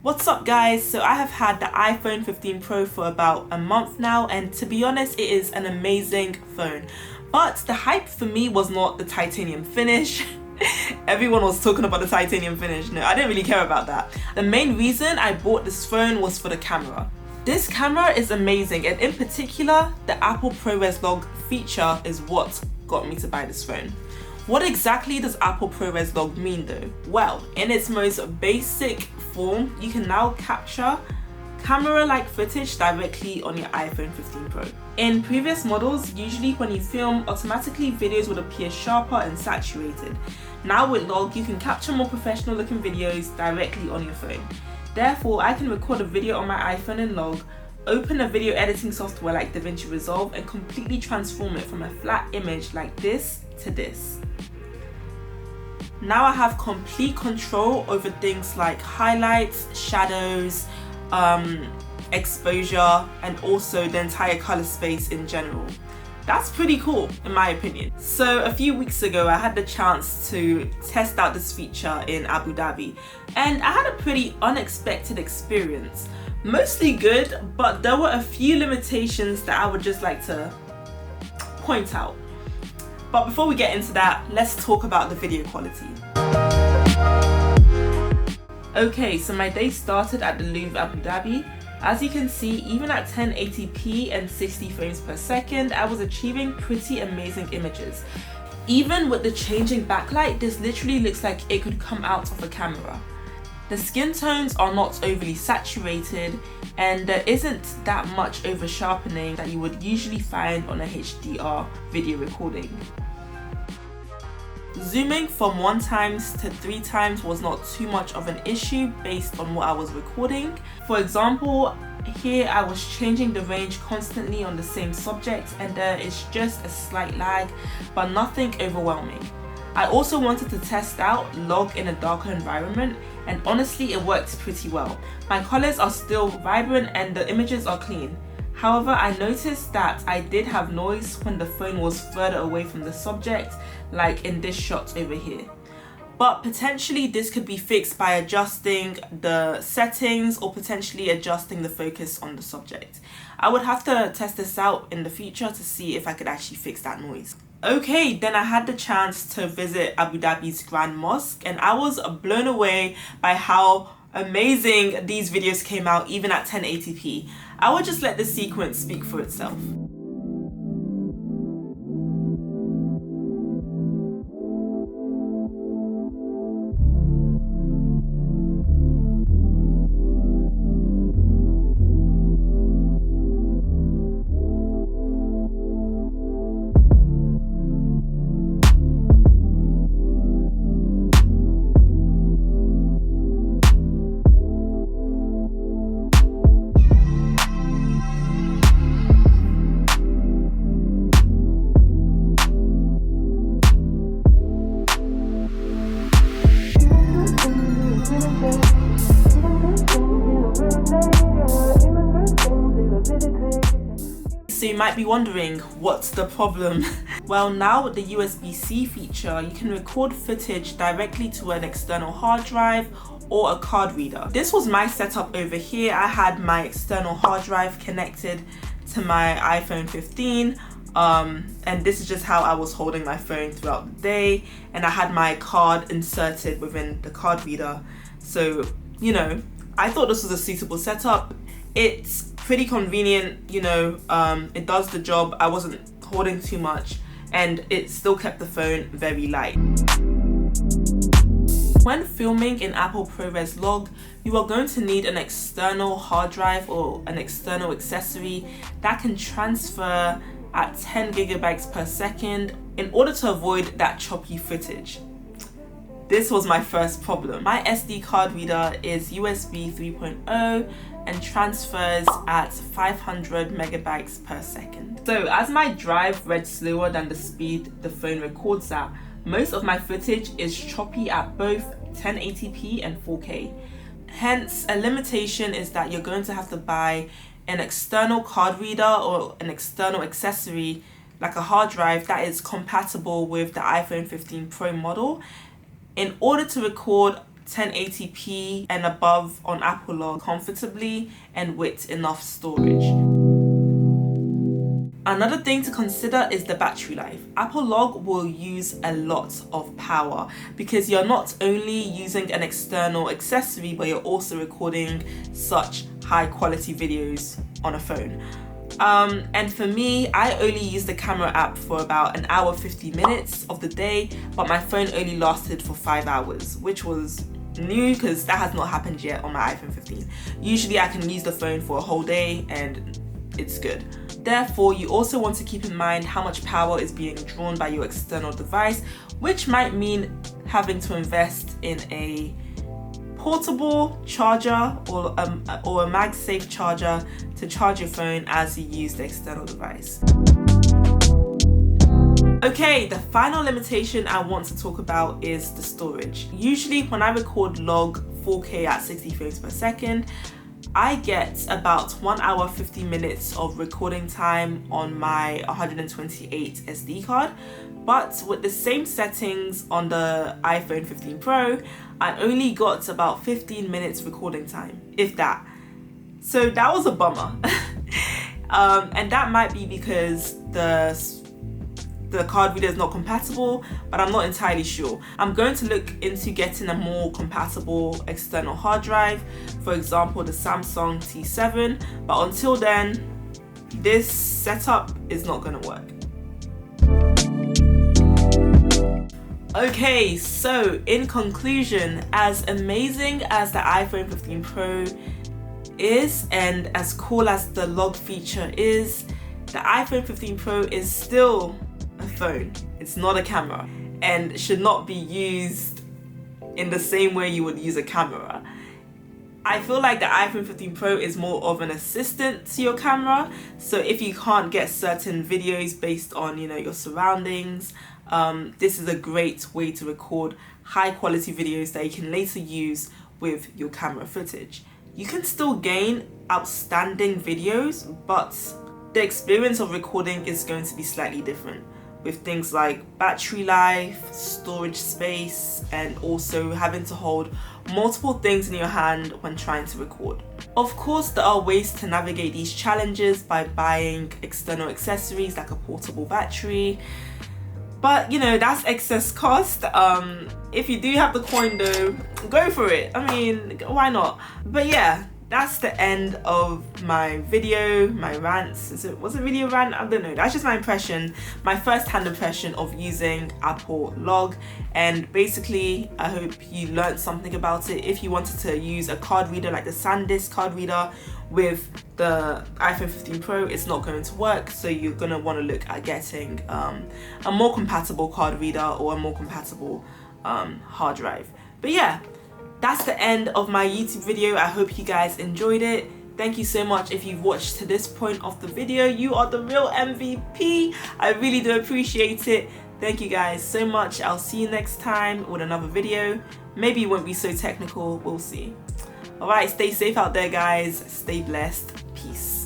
What's up guys? So I have had the iPhone 15 Pro for about a month now, and to be honest it is an amazing phone. But the hype for me was not the titanium finish. Everyone was talking about the titanium finish. No, I didn't really care about that. The main reason I bought this phone was for the camera. This camera is amazing, and in particular the Apple ProRes log feature is what got me to buy this phone. What exactly does Apple ProRes log mean though? Well, in its most basic form, you can now capture camera-like footage directly on your iPhone 15 Pro. In previous models, usually when you film, automatically videos would appear sharper and saturated. Now with log, you can capture more professional looking videos directly on your phone. Therefore, I can record a video on my iPhone in log, open a video editing software like Davinci Resolve, and completely transform it from a flat image like this to this. Now I have complete control over things like highlights, shadows, exposure, and also the entire color space in general. That's pretty cool in my opinion. So a few weeks ago I had the chance to test out this feature in Abu Dhabi, and I had a pretty unexpected experience. Mostly good, but there were a few limitations that I would just like to point out. But before we get into that, let's talk about the video quality. Okay, so my day started at the Louvre Abu Dhabi. As you can see, even at 1080p and 60 frames per second, I was achieving pretty amazing images. Even with the changing backlight, this literally looks like it could come out of a camera. The skin tones are not overly saturated, and there isn't that much over sharpening that you would usually find on a HDR video recording. Zooming from 1x to 3x was not too much of an issue based on what I was recording. For example, here I was changing the range constantly on the same subject, and there is just a slight lag, but nothing overwhelming. I also wanted to test out log in a darker environment, and honestly it works pretty well. My colors are still vibrant and the images are clean. However, I noticed that I did have noise when the phone was further away from the subject, like in this shot over here. But potentially this could be fixed by adjusting the settings or potentially adjusting the focus on the subject. I would have to test this out in the future to see if I could actually fix that noise. Okay, then I had the chance to visit Abu Dhabi's Grand Mosque, and I was blown away by how amazing these videos came out even at 1080p. I would just let the sequence speak for itself. So you might be wondering, what's the problem? Well, now with the USB-C feature, you can record footage directly to an external hard drive or a card reader. This was my setup over here. I had my external hard drive connected to my iPhone 15, and this is just how I was holding my phone throughout the day, and I had my card inserted within the card reader. So, you know, I thought this was a suitable setup. It's pretty convenient, you know, it does the job. I wasn't holding too much, and it still kept the phone very light. When filming in Apple ProRes log, you are going to need an external hard drive or an external accessory that can transfer at 10 gigabytes per second in order to avoid that choppy footage. This was my first problem. My SD card reader is USB 3.0 and transfers at 500 megabytes per second. So as my drive read slower than the speed the phone records at, most of my footage is choppy at both 1080p and 4K. Hence, a limitation is that you're going to have to buy an external card reader or an external accessory like a hard drive that is compatible with the iPhone 15 Pro model in order to record 1080p and above on Apple Log comfortably and with enough storage. Another thing to consider is the battery life. Apple Log will use a lot of power because you're not only using an external accessory, but you're also recording such high quality videos on a phone. And for me, I only used the camera app for about an hour 50 minutes of the day, but my phone only lasted for 5 hours, which was new because that has not happened yet on my iPhone 15. Usually I can use the phone for a whole day and it's good. Therefore, you also want to keep in mind how much power is being drawn by your external device, which might mean having to invest in a portable charger or a MagSafe charger to charge your phone as you use the external device. Okay, the final limitation I want to talk about is the storage. Usually when I record log 4K at 60 frames per second, I get about 1 hour 50 minutes of recording time on my 128 SD card, but with the same settings on the iPhone 15 Pro, I only got about 15 minutes recording time, if that. So that was a bummer. And that might be because the card reader is not compatible, but I'm not entirely sure. I'm going to look into getting a more compatible external hard drive, for example the Samsung T7, but until then, this setup is not going to work. Okay, so in conclusion, as amazing as the iPhone 15 Pro is and as cool as the log feature is, the iPhone 15 Pro is still a phone. It's not a camera and should not be used in the same way you would use a camera. I feel like the iPhone 15 Pro is more of an assistant to your camera, so if you can't get certain videos based on your surroundings, this is a great way to record high quality videos that you can later use with your camera footage. You can still gain outstanding videos, but the experience of recording is going to be slightly different, with things like battery life, storage space, and also having to hold multiple things in your hand when trying to record. Of course, there are ways to navigate these challenges by buying external accessories like a portable battery, but that's excess cost. If you do have the coin though, go for it. I mean, why not? But yeah, that's the end of my video, my rants. Was it video rant? I don't know. That's just my impression, my first-hand impression of using Apple Log. And basically, I hope you learned something about it. If you wanted to use a card reader like the SanDisk card reader with the iPhone 15 Pro, it's not going to work. So you're going to want to look at getting a more compatible card reader or a more compatible hard drive. But yeah, that's the end of my YouTube video. I hope you guys enjoyed it. Thank you so much if you've watched to this point of the video. You are the real MVP. I really do appreciate it. Thank you guys so much. I'll see you next time with another video. Maybe it won't be so technical. We'll see. Alright, stay safe out there, guys. Stay blessed. Peace.